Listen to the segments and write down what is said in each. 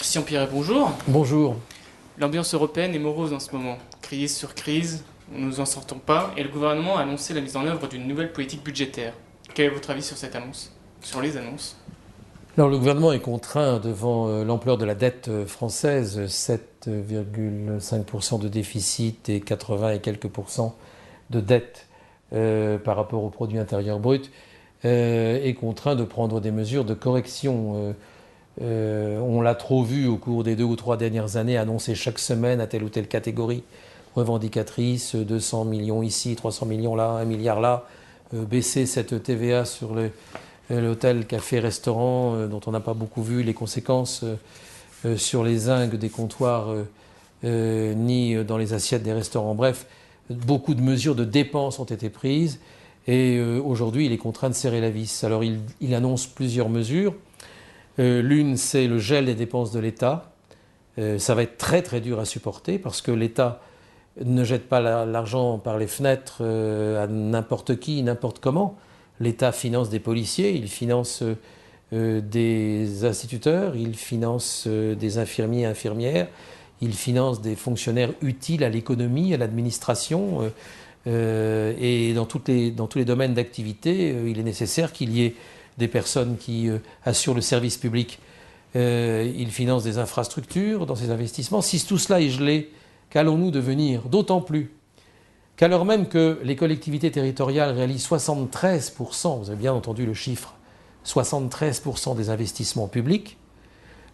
Christian Pierret, bonjour. Bonjour. L'ambiance européenne est morose en ce moment. Crise sur crise, nous ne nous en sortons pas, et le gouvernement a annoncé la mise en œuvre d'une nouvelle politique budgétaire. Quel est votre avis sur cette annonce? Sur les annonces? Alors, le gouvernement est contraint devant l'ampleur de la dette française, 7,5% de déficit et 80 et quelques pourcents de dette par rapport au produit intérieur brut, est contraint de prendre des mesures de correction. On l'a trop vu au cours des 2 ou 3 dernières années, annoncé chaque semaine à telle ou telle catégorie revendicatrice, 200 millions ici, 300 millions là, 1 milliard là, baisser cette TVA sur l'hôtel, café, restaurant, dont on n'a pas beaucoup vu les conséquences sur les zincs des comptoirs, ni dans les assiettes des restaurants. Bref, beaucoup de mesures de dépenses ont été prises et aujourd'hui il est contraint de serrer la vis. Alors il annonce plusieurs mesures. L'une, c'est le gel des dépenses de l'État. Ça va être très très dur à supporter parce que l'État ne jette pas l'argent par les fenêtres à n'importe qui, n'importe comment. L'État finance des policiers, il finance des instituteurs, il finance des infirmiers et infirmières, il finance des fonctionnaires utiles à l'économie, à l'administration. Et dans tous les domaines d'activité, il est nécessaire qu'il y ait des personnes qui assurent le service public. Il finance des infrastructures dans ces investissements. Si tout cela est gelé, qu'allons-nous devenir? D'autant plus qu'alors même que les collectivités territoriales réalisent 73%, vous avez bien entendu le chiffre, 73% des investissements publics,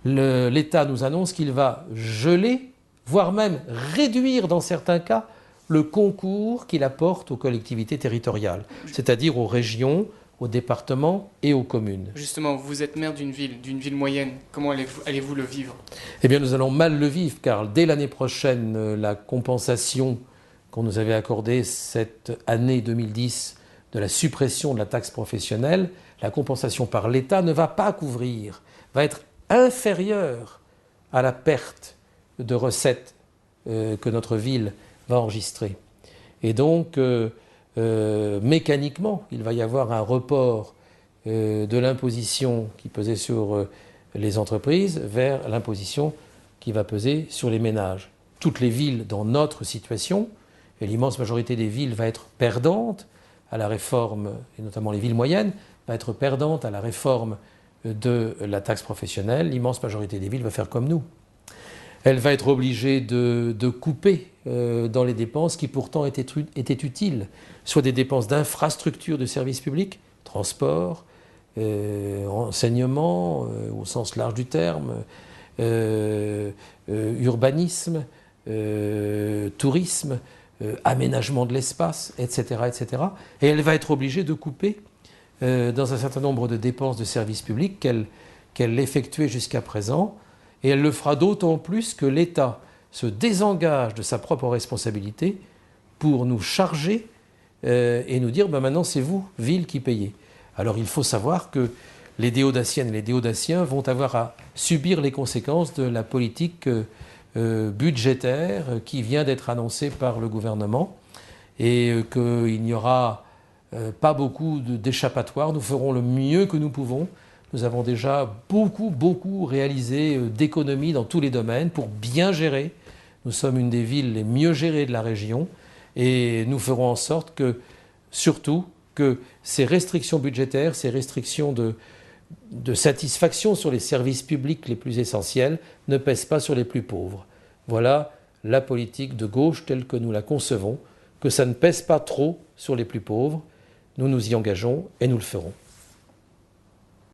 l'État nous annonce qu'il va geler, voire même réduire dans certains cas, le concours qu'il apporte aux collectivités territoriales, c'est-à-dire aux régions, aux départements et aux communes. Justement, vous êtes maire d'une ville moyenne. Comment allez-vous le vivre? Eh bien, nous allons mal le vivre, car dès l'année prochaine, la compensation qu'on nous avait accordée cette année 2010 de la suppression de la taxe professionnelle, la compensation par l'État ne va pas couvrir, va être inférieure à la perte de recettes que notre ville va enregistrer. Et donc, mécaniquement, il va y avoir un report de l'imposition qui pesait sur les entreprises vers l'imposition qui va peser sur les ménages. Toutes les villes dans notre situation, et l'immense majorité des villes va être perdante à la réforme, et notamment les villes moyennes, va être perdante à la réforme de la taxe professionnelle. L'immense majorité des villes va faire comme nous. Elle va être obligée de couper dans les dépenses qui pourtant étaient utiles, soit des dépenses d'infrastructures de services publics, transport, enseignement au sens large du terme, urbanisme, tourisme, aménagement de l'espace, etc., etc. Et elle va être obligée de couper dans un certain nombre de dépenses de services publics qu'elle effectuait jusqu'à présent. Et elle le fera d'autant plus que l'État se désengage de sa propre responsabilité pour nous charger et nous dire maintenant c'est vous, ville, qui payez. Alors il faut savoir que les Déodaciennes et les Déodaciens vont avoir à subir les conséquences de la politique budgétaire qui vient d'être annoncée par le gouvernement et qu'il n'y aura pas beaucoup d'échappatoire. Nous ferons le mieux que nous pouvons. Nous avons déjà beaucoup réalisé d'économies dans tous les domaines pour bien gérer. Nous sommes une des villes les mieux gérées de la région et nous ferons en sorte que, surtout, que ces restrictions budgétaires, ces restrictions de satisfaction sur les services publics les plus essentiels ne pèsent pas sur les plus pauvres. Voilà la politique de gauche telle que nous la concevons, que ça ne pèse pas trop sur les plus pauvres. Nous nous y engageons et nous le ferons.